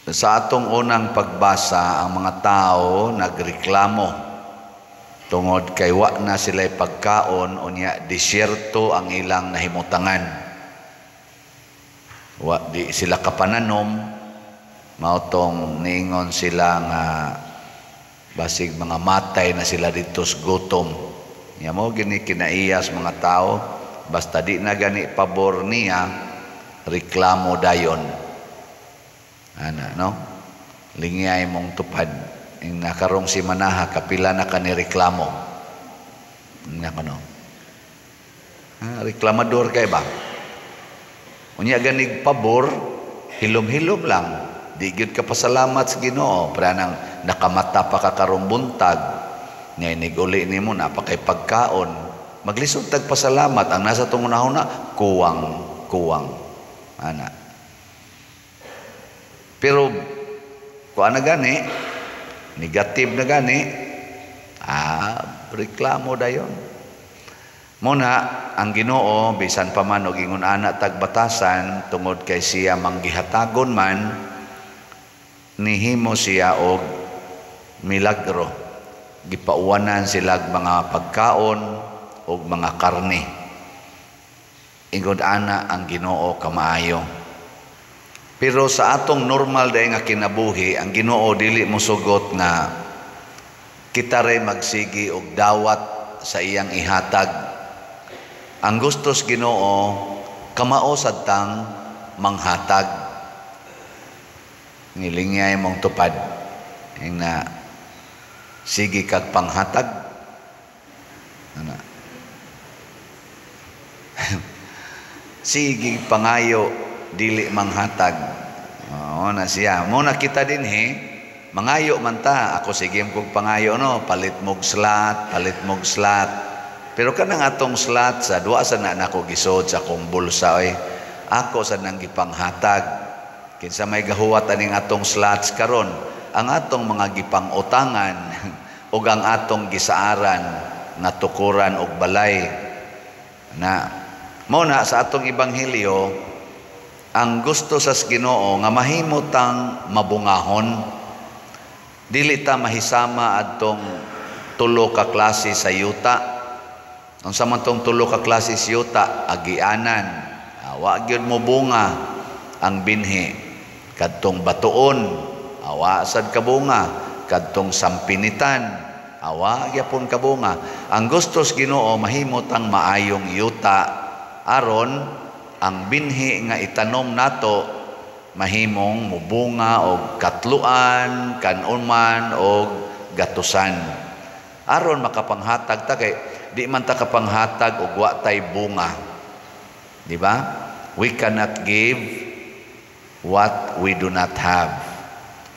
Sa atong unang pagbasa, ang mga tao nagreklamo tungod kay wa na sila'y pagkaon, unya disyerto ang ilang nahimutangan. Wa di sila kapananom, mautong niingon sila nga basig mga matay na sila dito sa gutom. Nya mo gini kinaiyas mga tao, basta di na gani pabor niya, reklamo dayon. Ana, no? Lingiyay mong tupad. Yung nakarong si Manaha, kapila na ka ni reklamo. Nga no? Reklamador kay ba? Unya ganig pabor, hilom-hilom lang. Di gyud ka pasalamat sa Ginoo, para nang nakamata pa ka karong buntag. Ngayon uli ni mo, napakay pagkaon. Maglisod tag pasalamat. Ang nasa itong una-una, kuwang. Ana. Pero, kung na gani, negative na gani, reklamo dayon. Muna, ang Ginoo, bisan pa man o gingon ana tagbatasan, tungod kay siya manggihatagon man, nihimo siya og milagro. Gipauwanan sila mga pagkaon o mga karne. Ingod ana ang Ginoo kamaayo. Pero sa atong normal day nga kinabuhi, ang Ginoo dili mo sugot nga kita rin magsigi og dawat sa iyang ihatag. Ang gustos Ginoo, kamao sad tang manghatag. Ngilingay mong tupad. Yung na sige kag panghatag. Ano? Sige pangayo dili manghatag. Na siya. Muna kita din mangayo man ta. Ako sige kong pangayo no, palit mog slot. Pero kanang atong slot sa duwa sa na nako gisod sa akong bulsa ako sa nang gipanghatag. Kinsa may gahuwat aning atong slots karon, ang atong mga gipang-utangan ug ang atong gisaaran nga tukuran og balay. Na muna sa atong ebanghelyo, ang gusto sa Ginoo nga mahimo tang mabungahon, dili ta mahisama adtong tulo ka klase sa yuta. Unsa man tong tulo ka klase sa yuta? Agianan, wa gyud mo bunga ang binhi. Kadtong batuon, awa sad ka bunga. Kadtong sampinitan, awa gyapon ka bunga. Ang gusto sa Ginoo mahimo tang maayong yuta aron ang binhi nga itanom nato mahimong mubunga og katluan, kanuman og gatusan. Aron makapanghatag ta kay di man ta kapanghatag og wa tay bunga. Di ba? We cannot give what we do not have.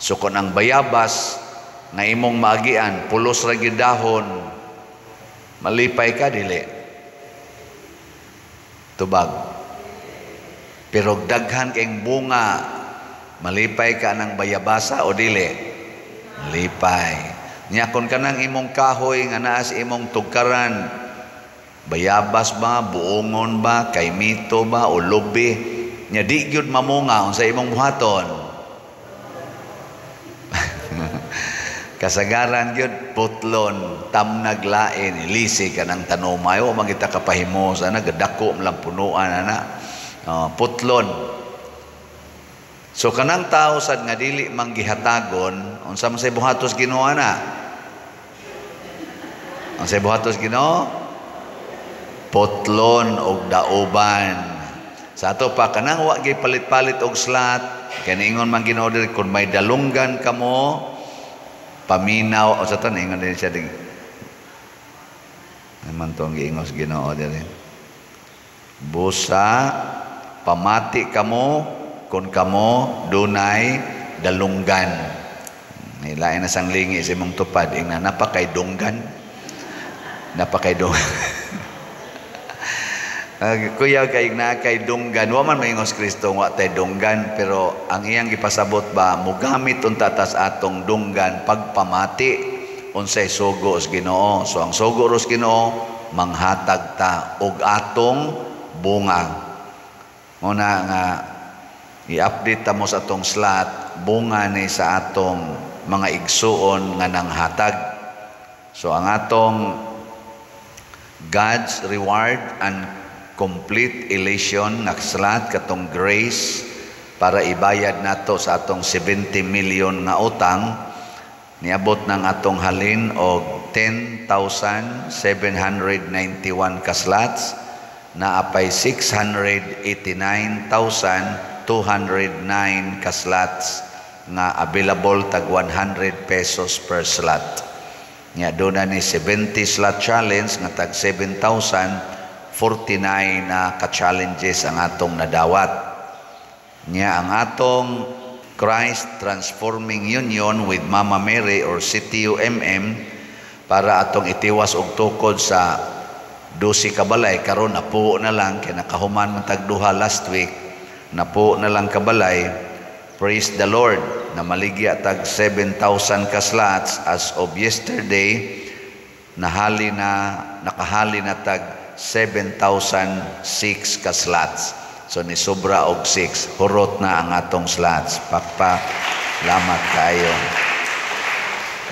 So kung ang bayabas na imong maagian, pulos ra gyud dahon, malipay ka dili. Tubag. Pero daghan kayong bunga, malipay ka ng bayabasa o dili? Malipay. Nya kun kanang imong kahoy nga naa sa imong tugkaran, bayabas ba, buongon ba, kaymito ba, o lubi, nya di gyud mamunga unsa imong buhaton. Kasagaran gyud putlon, tamnaglain, ilisi ka ng tanumayo, magita kapahimo sana gadako lang punuan ana. Putlon. So kanang tao sad nga dili manggihatagon, unsa man say buhatos Ginoo na? Ang say buhatos Ginoo, putlon og dauban. Sa ato pa kanang wa gyud palit-palit og slot, kaniingon man Ginoo diri kun may dalunggan kamo, paminaw o sa tan ingon din siya ding. Naman tong giingos Ginoo diri. Busa pamati kamo kung kamo dunay dalunggan. Nilain na sang lingi sa imong tupad. Ingna napakay dunggan. Kuya kay na kay dunggan. Waman maingos Kristo wa tay dunggan. Pero ang iyang gipasabot ba, mugamit unta tas atong dunggan pagpamati. Unsay sugo sa Ginoo. So ang sugo ros Ginoo, manghatag ta og atong bunga. Muna nga i-update ta mo sa atong slot, bunga ni sa atong mga igsuon nga nanghatag. So ang atong God's reward and complete elation nga slot katong grace para ibayad nato sa atong 70 million nga utang, niabot ng atong halin og 10,791 ka slots, na apay 689,209 ka slots nga available tag 100 pesos per slot. Nya doon na ni 70 slot challenge nga tag 7,049 na ka-challenges ang atong nadawat. Nya ang atong Christ Transforming Union with Mama Mary or CTUMM para atong itiwas og tukod sa 12 ka balay, karon napuo na lang kay nakahuman man tag duha last week, napuo na lang ka balay. Praise the Lord, na maligya tag 7,000 ka slots as of yesterday, nakahali na tag 7,006 ka slots. So ni sobra og 6, hurot na ang atong slots. Lamat kayo.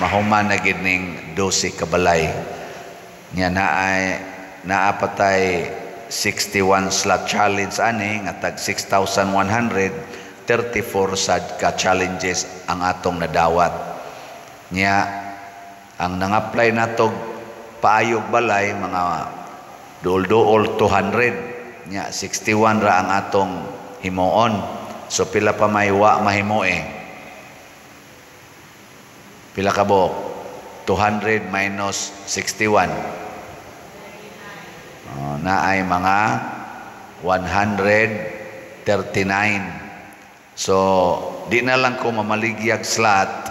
Mahuman na gid ning 12 ka balay. Nya naapatay 61 slot challenge ani nga tag 6,134 sad ka challenges ang atong nadawat. Nya ang nang-apply natog paayog balay mga duol-duol 200. Nya 61 ra ang atong himuon. So pila pa may wa mahimoe? Pila ka buok? 200 minus 61. Na ay mga 139. So di na lang ko mamaligyag slot,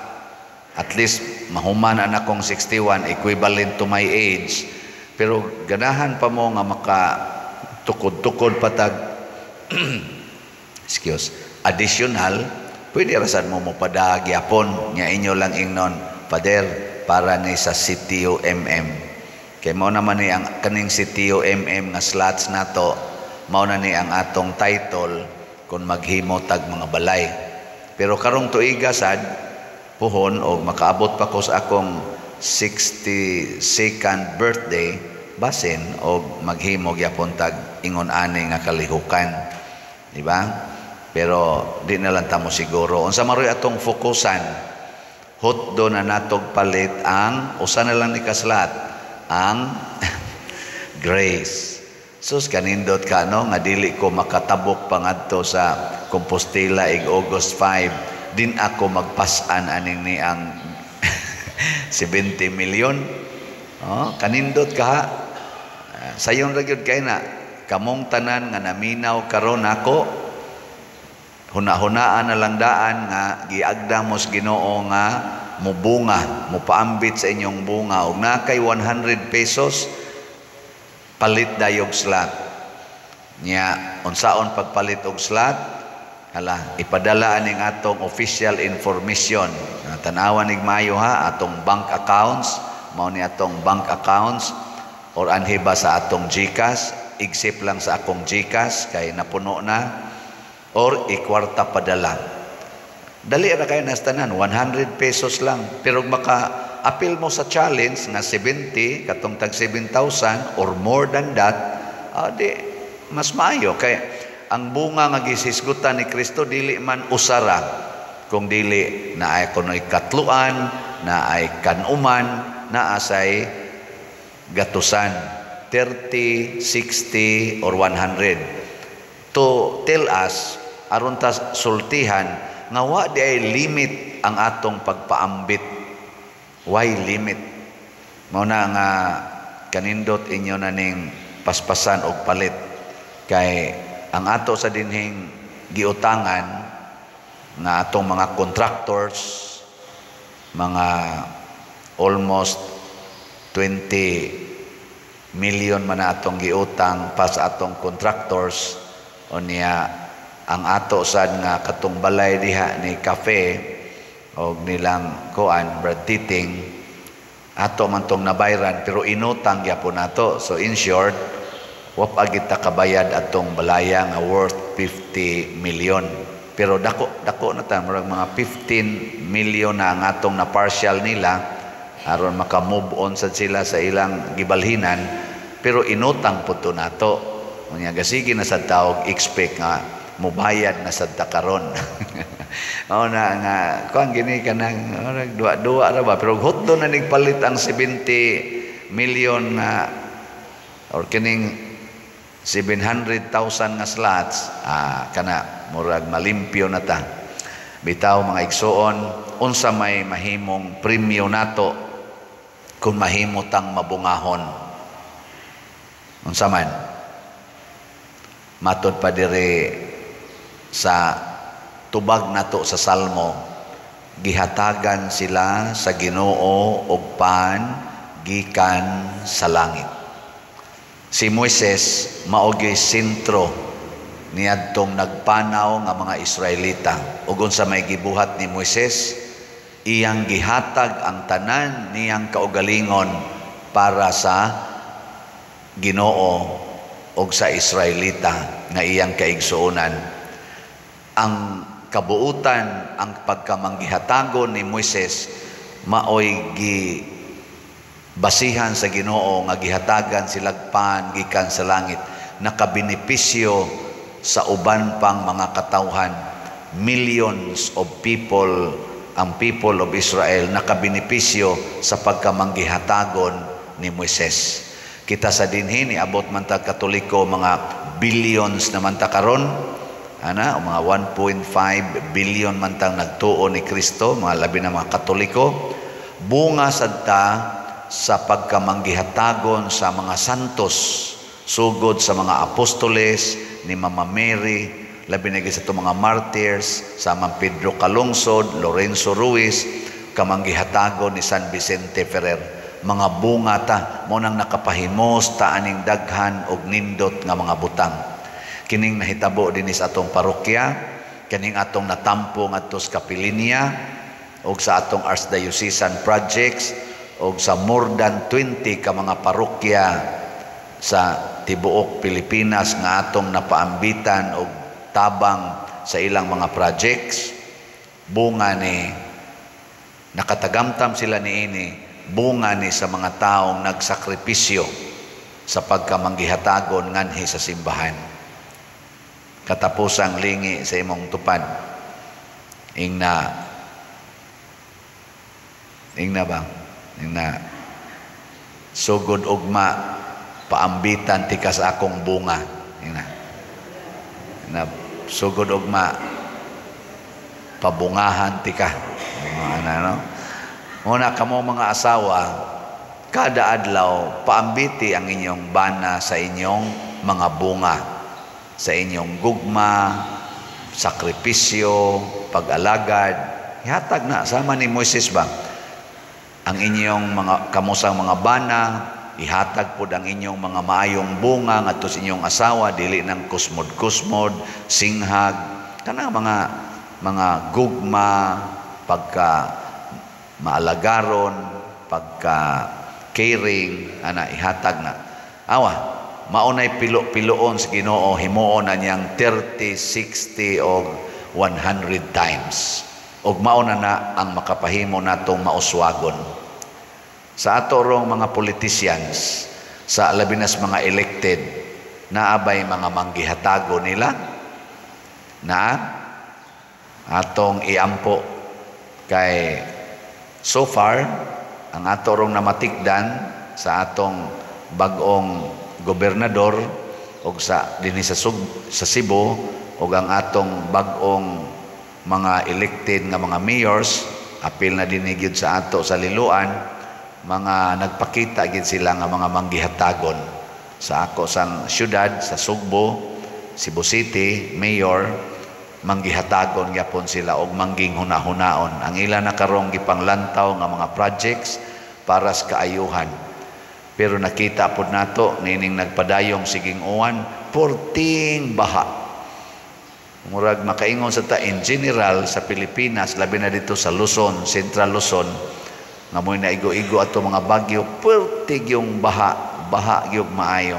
at least mahuman na akong 61, equivalent to my age. Pero ganahan pa mo nga maka tukod-tukod patag additional, pwede rasan mo padag yapon nya inyo lang ingnon, Pader, para ni sa CTUMM. Kay mao naman ni ang kaning CTUMM nga slots nato, mao na ni ang atong title kung maghimo tag mga balay. Pero karong tuiga sad puhon og makaabot pa ko sa akong 62nd birthday, basin og maghimo gyapon tag ingon ani nga kalihukan, di ba? Pero di na lang tamo siguro unsa maroy atong fokusan. Hot do na natog palit ang usa na lang ni kaslat, ang grace. Sus kanindot ka no nga dili ko makatabok pangadto sa Compostela ig August 5, din ako magpasan aning ni ang 70 million. Kanindot ka. Sayon ra gyud kay na kamong tanan nga naminaw karon ako, huna-hunaan na lang daan nga giagda mos Ginoo nga mubunga, mupaambit sa inyong bunga og na kay 100 pesos palit dayog slot. Nya unsaon pagpalit og slot? Hala, ipadala aning atong official information. Tanawan nig maayo ha, atong bank accounts, mao ni atong bank accounts, or anhi ba sa atong GCash, igsip lang sa akong GCash kay napuno na, or ikwarta padala. Dali ra kay nas tanan, 100 pesos lang. Pero maka-appeal mo sa challenge nga 70, katong tag 7,000 or more than that, di mas maayo kay ang bunga nga gisisgutan ni Kristo dili man usara, kung dili na ay kunoy katluan, na ay kanuman, na asay gatusan 30, 60 or 100 to tell us aron ta sultihan nga wa di ay limit ang atong pagpaambit. Why limit? Mao na nga kanindot inyo na ning paspasan og palit kay ang ato sa dinhing giutangan nga atong mga contractors, mga almost 20 million man atong giutang pa sa atong contractors. O niya ang ato sad nga katong balay diha ni cafe o nilang kuan Brad Titing, ato man tong nabayran pero inutang gyapon nato. So in short, wa pa gid ta kabayad atong balaya nga worth 50 million. Pero dako na ta, murag mga 15 million na ang atong na partial nila aron maka-move on sad sila sa ilang gibalhinan, pero inutang po to nato. Unya gasigi na sad tawag expect nga mubayad na sad ta karon. O na nga kuan gini kanang duwa ra ba, pero hutdo na nigpalit ang 70 million na or kining 700,000 nga slots, kana murag malimpyo na ta. Bitaw mga igsoon, unsa may mahimong premyo nato kung mahimo tang mabungahon. Unsa man? Matod pa dire sa tubag nato sa Salmo, gihatagan sila sa Ginoo og pan gikan sa langit. Si Moises mao'y sentro niadtong nagpanaw nga mga Israelita. Ug unsa may gibuhat ni Moises, iyang gihatag ang tanan niyang kaugalingon para sa Ginoo ug sa Israelita nga iyang kaigsuonan. Ang kabuutan, ang pagkamanggihatagon ni Moises mao'y basihan sa Ginoo nga gihatagan silag pan gikan sa langit, nakabenepisyo sa uban pang mga katawhan. Millions of people, ang people of Israel nakabenepisyo sa pagkamanggihatagon ni Moises. Kita sa dinhi ni abot man ta Katoliko mga billions naman ta karon, mga 1.5 billion man tang nagtuo ni Kristo, mga labi na mga Katoliko. Bunga sad ta sa pagkamanggihatagon sa mga santos, sugod sa mga apostoles ni Mama Mary, labi na sa mga martyrs, sa mga Pedro Calungsod, Lorenzo Ruiz, kamanggihatagon ni San Vicente Ferrer. Mga bunga ta, munang nakapahimos ta aning daghan og nindot nga mga butang. Kining nahitabo din sa atong parokya, kining atong natampo ngadto sa Capilinia, og sa atong Archdiocesan projects, o sa more than 20 ka mga parokya sa tibuok Pilipinas nga atong napaambitan og tabang sa ilang mga projects. Bunga ni nakatagamtam sila niini, bunga ni sa mga taong nagsakripisyo sa pagkamanggihatagon nganhi sa simbahan. Katapusang lingi sa imong tupad, ingna ba? Na sugod ugma paambitan tika sa akong bunga, na sugod ugma pabungahan tika, Una kamo mga asawa, kada adlaw paambiti ang inyong bana sa inyong mga bunga, sa inyong gugma, sakripisyo, pag-alagad. Ihatag na sama ni Moises ba? Ang inyong mga kamusang mga bana, ihatag po ang inyong mga maayong bunga ngadto sa inyong asawa, dili ng kusmod-kusmod, singhag, kana mga gugma, pagka maalagaron, pagka caring, ihatag na. Maunay pilo-piloon sa Ginoo, himuon na niyang 30, 60 o 100 times. Og mauna na ang makapahimo natong mauswagon. Sa ato rong mga politicians, sa labinas mga elected, naabay mga manggihatago nila na atong iampo. Kay so far, ang ato rong namatikdan sa atong bag-ong gobernador og sa dinhi sa Cebu og ang atong bag-ong mga elected nga mga mayors, apil na dinigid sa ato sa Liloan, mga nagpakita gid sila nga mga manggihatagon. Sa ako sang syudad, sa Sugbo, Cebu City, mayor, manggihatagon gyapon sila og mangging hunahunaon. Ang ila na karong gipanglantaw nga mga projects para sa kaayuhan. Pero nakita pod nato nining nagpadayong siging uwan, porting baha. Murag makaingon sa ta in general sa Pilipinas, labi na dito sa Luzon, Central Luzon, nga mo'y naigo-igo ato mga bagyo, pertig yung baha gyud maayo.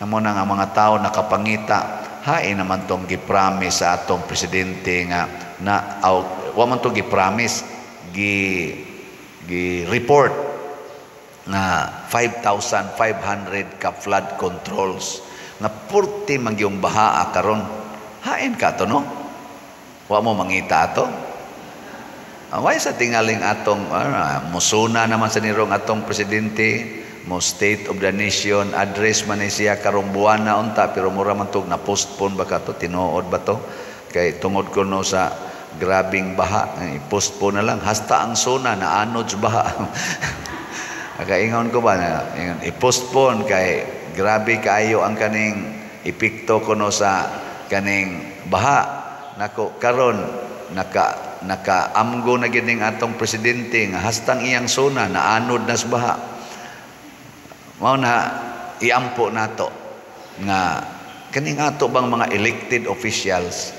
Amo na nga mga tao nakapangita, hain naman tong gipromise sa atong presidente nga na wa man tong gipromise report na 5,500 ka flood controls nga purti man yung baha karon. Hain ka to, no? Wa mo mangita ato. Away sa tingaling atong musuna naman sa nirong atong presidente, mo State of the Nation address man ni siya karong buwan na unta, pero mura man tog na postpone ba ka to, tinuod ba to? Kay tungod ko no sa grabing baha, i-postpone na lang hasta ang suna na anod sa baha. Kaingon ko ba na i-postpone kay grabe kaayo ang kaning epekto kuno sa kaning baha. Nako karon nakaamgo na gid ning atong presidente nga hastang iyang suna na anod na sa baha. Mao na iampo nato nga kaning ato bang mga elected officials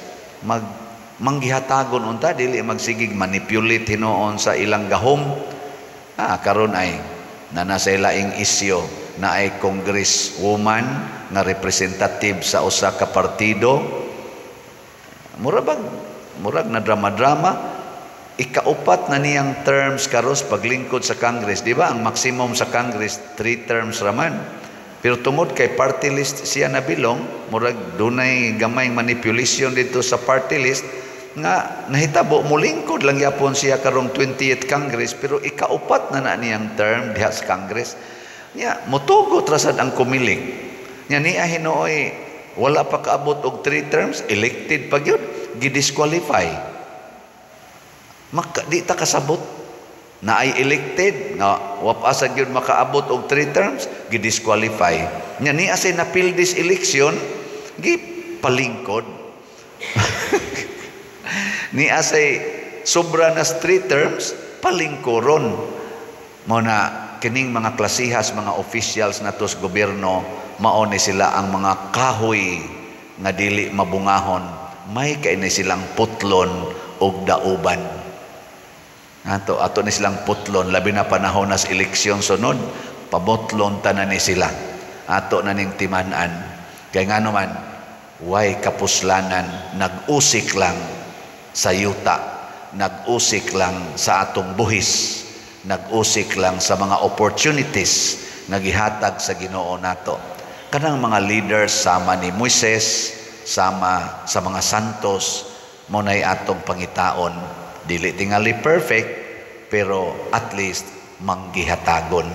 manggihatagon unta dili magsigig manipulate hinuon sa ilang gahom. Karon ay nasa ilaing isyu na ay congresswoman nga representative sa usa ka partido. Murag na drama-drama, ikaupat na niyang terms karos paglingkod sa Congress. Di ba ang maximum sa Congress 3 terms raman, pero tungod kay party list siya nabilong, murag dunay gamay manipulation dito sa party list nga nahitabo mulingkod lang yapon siya karong 20th Congress, pero ikaupat na niyang term diha sa Congress niya. Mutugot rasad ang kumilig niya niya hinooy wala pa kaabot og 3 terms, elected pa gyud, gidisqualify. Di ta kasabot na ay elected nga wapasa gyud makaabot og 3 terms, gidisqualify nya niya say napil this election gipalingkod. Niya say sobra na 3 terms, palingkoron mo na kining mga klasihas, mga officials nato sa gobyerno, mao ni sila ang mga kahoy nga dili mabungahon, may kainay silang putlon og dauban. Ato ni silang putlon, labi na panahon na sa eleksyon sunod, pabotlon tanan ni sila. Ato na ning timan-an. Kaya nga naman, way kapuslanan, nag-usik lang sa yuta, nag-usik lang sa atong buhis, nag-usik lang sa mga opportunities na gihatag sa Ginoo nato. Kanang mga leaders sama ni Moises, sama sa mga santos, mo nay atong pangitaon, dili tingali perfect, pero at least manggihatagon.